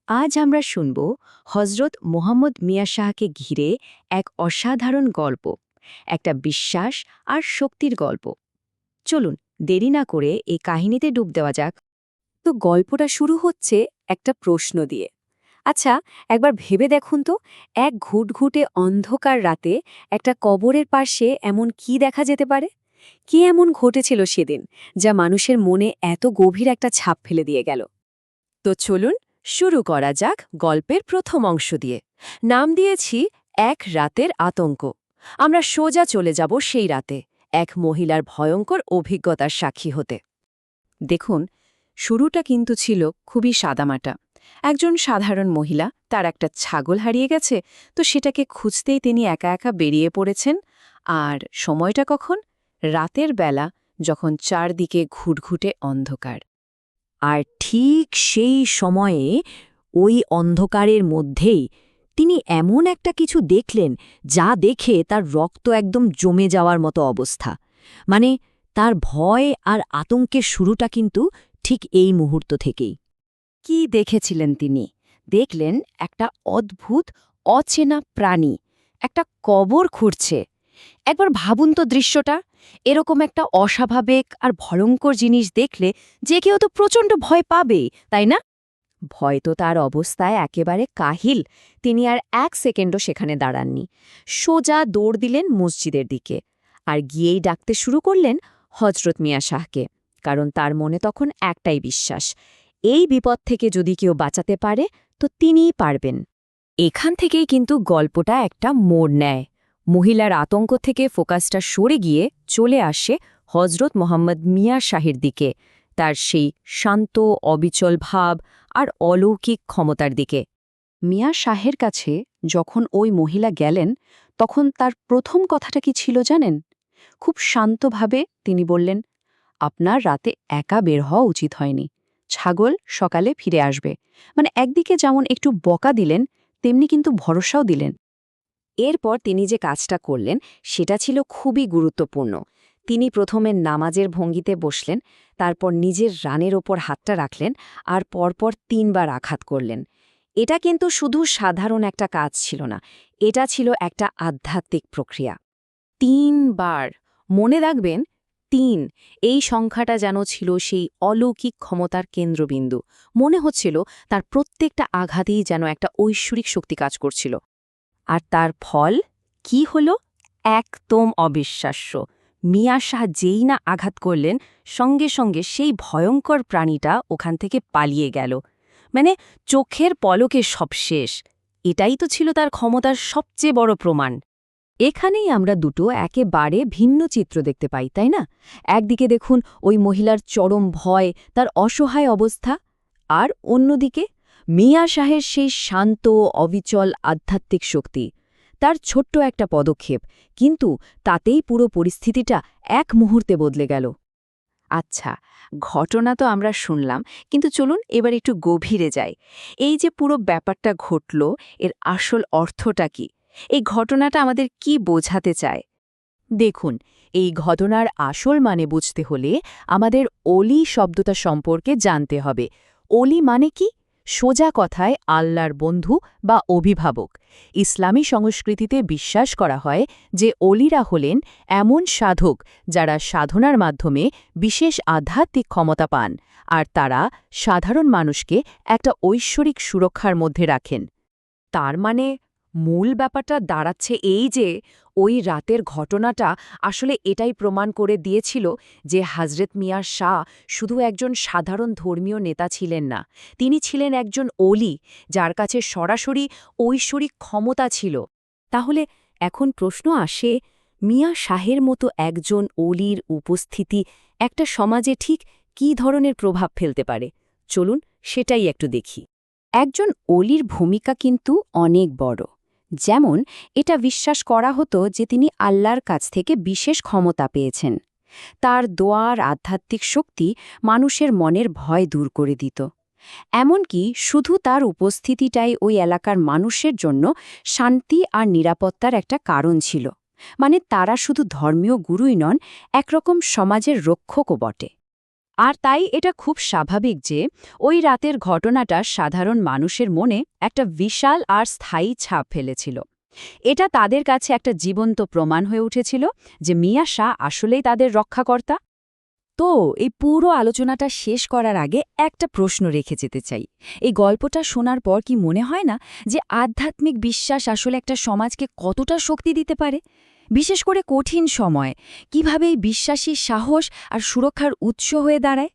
আজ আমরা শুনব হজরত মোহাম্মদ মিয়া শাহকে ঘিরে এক অসাধারণ গল্প, একটা বিশ্বাস আর শক্তির গল্প। চলুন দেরি না করে এই কাহিনীতে ডুব দেওয়া যাক। তো গল্পটা শুরু হচ্ছে একটা প্রশ্ন দিয়ে। আচ্ছা, একবার ভেবে দেখুন তো, এক ঘুটঘুটে অন্ধকার রাতে একটা কবরের পাশে এমন কি দেখা যেতে পারে? কি এমন ঘটেছিল সেদিন, যা মানুষের মনে এত গভীর একটা ছাপ ফেলে দিয়ে গেল? তো চলুন শুরু করা যাক গল্পের প্রথম অংশ দিয়ে। নাম দিয়েছি এক রাতের আতঙ্ক। আমরা সোজা চলে যাব সেই রাতে, এক মহিলার ভয়ঙ্কর অভিজ্ঞতার সাক্ষী হতে। দেখুন, শুরুটা কিন্তু ছিল খুবই সাদামাটা। একজন সাধারণ মহিলা, তার একটা ছাগল হারিয়ে গেছে, তো সেটাকে খুঁজতেই তিনি একা একা বেরিয়ে পড়েছেন। আর সময়টা কখন? রাতের বেলা, যখন চারদিকে ঘুটঘুটে অন্ধকার। আর ঠিক সেই সময়ে ওই অন্ধকারের মধ্যেই তিনি এমন একটা কিছু দেখলেন, যা দেখে তার রক্ত একদম জমে যাওয়ার মতো অবস্থা। মানে, তার ভয় আর আতঙ্কের শুরুটা কিন্তু ঠিক এই মুহূর্ত থেকেই। কি দেখেছিলেন তিনি? দেখলেন একটা অদ্ভুত, অচেনা প্রাণী একটা কবর খুঁড়ছে। একবার ভাবুন তো দৃশ্যটা। এরকম একটা অস্বাভাবিক আর ভয়ঙ্কর জিনিস দেখলে যে কেউ তো প্রচণ্ড ভয় পাবে, তাই না? ভয় তো তার অবস্থায় একেবারে কাহিল। তিনি আর এক সেকেন্ডও সেখানে দাঁড়াননি। সোজা দৌড় দিলেন মসজিদের দিকে, আর গিয়েই ডাকতে শুরু করলেন হজরত মিয়া শাহকে। কারণ তার মনে তখন একটাই বিশ্বাস, এই বিপদ থেকে যদি কেউ বাঁচাতে পারে তো তিনিই পারবেন। এখান থেকেই কিন্তু গল্পটা একটা মোড় নেয়। মহিলার আতঙ্ক থেকে ফোকাসটা সরে গিয়ে চলে আসে হজরত মোহাম্মদ মিয়া শাহের দিকে, তার সেই শান্ত, অবিচল ভাব আর অলৌকিক ক্ষমতার দিকে। মিয়া শাহের কাছে যখন ওই মহিলা গেলেন, তখন তার প্রথম কথাটা কি ছিল জানেন? খুব শান্তভাবে তিনি বললেন, আপনার রাতে একা বের হওয়া উচিত হয়নি। ছাগল সকালে ফিরে আসবে। মানে একদিকে যেমন একটু বকা দিলেন, তেমনি কিন্তু ভরসাও দিলেন। এরপর তিনি যে কাজটা করলেন সেটা ছিল খুবই গুরুত্বপূর্ণ। তিনি প্রথমে নামাজের ভঙ্গিতে বসলেন, তারপর নিজের রানের ওপর হাতটা রাখলেন আর পরপর ৩ বার আঘাত করলেন। এটা কিন্তু শুধু সাধারণ একটা কাজ ছিল না, এটা ছিল একটা আধ্যাত্মিক প্রক্রিয়া। ৩ বার, মনে রাখবেন, ৩। এই সংখ্যাটা যেন ছিল সেই অলৌকিক ক্ষমতার কেন্দ্রবিন্দু। মনে হচ্ছিল তার প্রত্যেকটা আঘাতেই যেন একটা ঐশ্বরিক শক্তি কাজ করছিল। আর তার ফল কি হল? একদম অবিশ্বাস্য। মিয়া শাহ যেই না আঘাত করলেন, সঙ্গে সঙ্গে সেই ভয়ঙ্কর প্রাণীটা ওখান থেকে পালিয়ে গেল। মানে, চোখের পলকে সব শেষ। এটাই তো ছিল তার ক্ষমতার সবচেয়ে বড় প্রমাণ। এখানেই আমরা দুটো একেবারে ভিন্ন চিত্র দেখতে পাই, তাই না? একদিকে দেখুন ওই মহিলার চরম ভয়, তার অসহায় অবস্থা, আর অন্যদিকে মিয়া শাহের সেই শান্ত, অবিচল আধ্যাত্মিক শক্তি। তার ছোট্ট একটা পদক্ষেপ, কিন্তু তাতেই পুরো পরিস্থিতিটা এক মুহূর্তে বদলে গেল। আচ্ছা, ঘটনা তো আমরা শুনলাম, কিন্তু চলুন এবার একটু গভীরে যাই। এই যে পুরো ব্যাপারটা ঘটল, এর আসল অর্থটা কি? এই ঘটনাটা আমাদের কি বোঝাতে চায়? দেখুন, এই ঘটনার আসল মানে বুঝতে হলে আমাদের অলি শব্দটা সম্পর্কে জানতে হবে। অলি মানে কি? সোজা কথায় আল্লাহর বন্ধু বা অভিভাবক। ইসলামী সংস্কৃতিতে বিশ্বাস করা হয় যে অলিরা হলেন এমন সাধক যারা সাধনার মাধ্যমে বিশেষ আধ্যাত্মিক ক্ষমতা পান, আর তারা সাধারণ মানুষকে একটা ঐশ্বরিক সুরক্ষার মধ্যে রাখেন। তার মানে মূল ব্যাপারটা দাঁড়াচ্ছে এই যে, ওই রাতের ঘটনাটা আসলে এটাই প্রমাণ করে দিয়েছিল যে হজরত মিয়া শাহ শুধু একজন সাধারণ ধর্মীয় নেতা ছিলেন না, তিনি ছিলেন একজন অলি, যার কাছে সরাসরি ঐশ্বরিক ক্ষমতা ছিল। তাহলে এখন প্রশ্ন আসে, মিয়া শাহের মতো একজন অলির উপস্থিতি একটা সমাজে ঠিক কী ধরনের প্রভাব ফেলতে পারে? চলুন সেটাই একটু দেখি। একজন অলির ভূমিকা কিন্তু অনেক বড়। যেমন, এটা বিশ্বাস করা হতো যে তিনি আল্লাহর কাছ থেকে বিশেষ ক্ষমতা পেয়েছেন। তার দোয়ার আধ্যাত্মিক শক্তি মানুষের মনের ভয় দূর করে দিত। এমনকি শুধু তার উপস্থিতিটাই ওই এলাকার মানুষের জন্য শান্তি আর নিরাপত্তার একটা কারণ ছিল। মানে তারা শুধু ধর্মীয় গুরুই নন, একরকম সমাজের রক্ষকও বটে। আর তাই এটা খুব স্বাভাবিক যে ওই রাতের ঘটনাটা সাধারণ মানুষের মনে একটা বিশাল আর স্থায়ী ছাপ ফেলেছিল। এটা তাদের কাছে একটা জীবন্ত প্রমাণ হয়ে উঠেছিল যে মিয়া শাহ আসলেই তাদের রক্ষাকর্তা। তো এই পুরো আলোচনাটা শেষ করার আগে একটা প্রশ্ন রেখে যেতে চাই। এই গল্পটা শোনার পর কি মনে হয় না যে আধ্যাত্মিক বিশ্বাস আসলে একটা সমাজকে কতটা শক্তি দিতে পারে, বিশেষ করে কঠিন সময়ে কিভাবে এই বিশ্বাসী সাহস আর সুরক্ষার উৎস হয়ে দাঁড়ায়?